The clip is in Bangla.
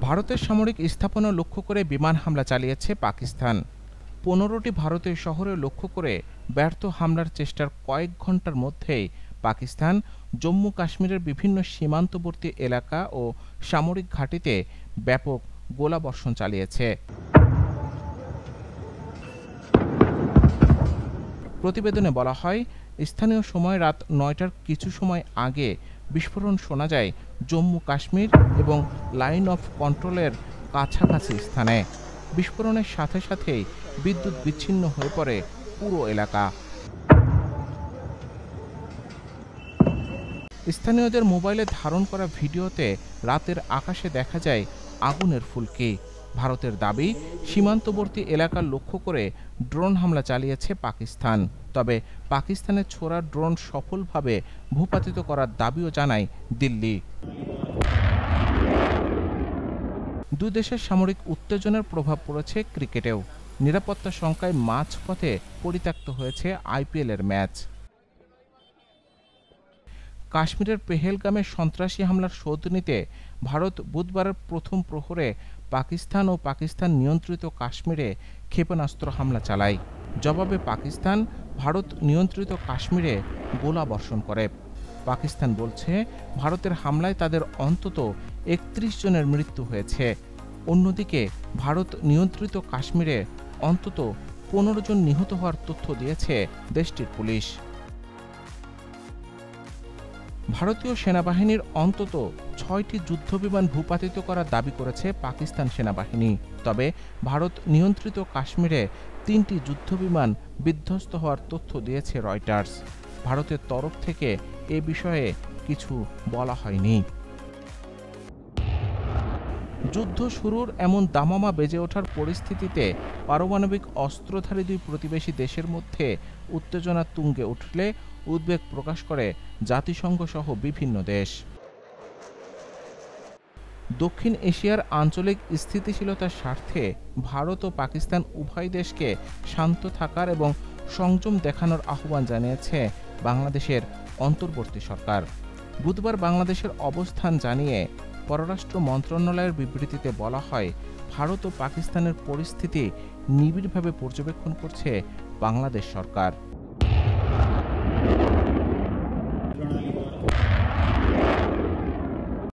ভারতের সামরিক স্থাপনা লক্ষ্য করে বিমান হামলা চালিয়েছে পাকিস্তান। ১৫টি ভারতীয় শহরে লক্ষ্য করে ব্যর্থ হামলার চেষ্টার কয়েক ঘণ্টার মধ্যেই পাকিস্তান জম্মু কাশ্মীরের বিভিন্ন সীমান্তবর্তী এলাকা ও সামরিক ঘাঁটিতে ব্যাপক গোলাবর্ষণ চালিয়েছে। প্রতিবেদনে বলা হয়, স্থানীয় সময় রাত ৯টার কিছু সময় আগে বিস্ফোরণ শোনা যায় জম্মু কাশ্মীর এবং লাইন অফ কন্ট্রোলের কাছাকাছি স্থানে। বিস্ফোরণের সাথে সাথেই বিদ্যুৎ বিচ্ছিন্ন হয়ে পড়ে পুরো এলাকা। স্থানীয়দের মোবাইলে ধারণ করা ভিডিওতে রাতের আকাশে দেখা যায় আগুনের ফুলকি। ভারতের দাবি, সীমান্তবর্তী এলাকা লক্ষ্য করে ড্রোন হামলা চালিয়েছে পাকিস্তান। তবে পাকিস্তানের ছোড়া ড্রোন সফলভাবে ভূপাতিত করার দাবিও জানায় দিল্লি। দুই দেশের সামরিক উত্তেজনার প্রভাব পড়েছে ক্রিকেটেও। নিরাপত্তা শঙ্কায় মাঝপথে পরিত্যক্ত হয়েছে আইপিএলের ম্যাচ। কাশ্মীরের পেহেলগামে সন্ত্রাসী হামলার শোধ নিতে ভারত বুধবারের প্রথম প্রহরে পাকিস্তান ও পাকিস্তান নিয়ন্ত্রিত কাশ্মীরে ক্ষেপণাস্ত্র হামলা চালায়। জবাবে পাকিস্তান ভারত নিয়ন্ত্রিত কাশ্মীরে গোলাবর্ষণ করে। পাকিস্তান বলছে, ভারতের হামলায় তাদের অন্তত ৩১ জনের মৃত্যু হয়েছে। অন্যদিকে ভারত নিয়ন্ত্রিত কাশ্মীরে অন্তত ১৫ জন নিহত হওয়ার তথ্য দিয়েছে দেশটির পুলিশ। ভারতীয় সেনাবাহিনীর অন্তত ৬টি যুদ্ধবিমান ভূপাতিত করার দাবি করেছে পাকিস্তান সেনাবাহিনী। তবে ভারত নিয়ন্ত্রিত কাশ্মীরে ৩টি যুদ্ধবিমান বিধ্বস্ত হওয়ার তথ্য দিয়েছে রয়টার্স। ভারতের তরফ থেকে এ বিষয়ে কিছু বলা হয়নি। যুদ্ধ শুরুর এমন দামামা বেজে ওঠার পরিস্থিতিতে পারমাণবিক অস্ত্রধারী দুই প্রতিবেশী দেশের মধ্যে উত্তেজনা তুঙ্গে উঠলে উদ্বেগ প্রকাশ করে জাতিসংঘ সহ বিভিন্ন দেশ। দক্ষিণ এশিয়ার আঞ্চলিক স্থিতিশীলতার স্বার্থে ভারত ও পাকিস্তান উভয় দেশকে শান্ত থাকার এবং সংযম দেখানোর আহ্বান জানিয়েছে বাংলাদেশের অন্তর্বর্তী সরকার। বুধবার বাংলাদেশের অবস্থান জানিয়ে পররাষ্ট্র মন্ত্রণালয়ের বিবৃতিতে বলা হয়, ভারত ও পাকিস্তানের পরিস্থিতি নিবিড়ভাবে পর্যবেক্ষণ করছে বাংলাদেশ সরকার।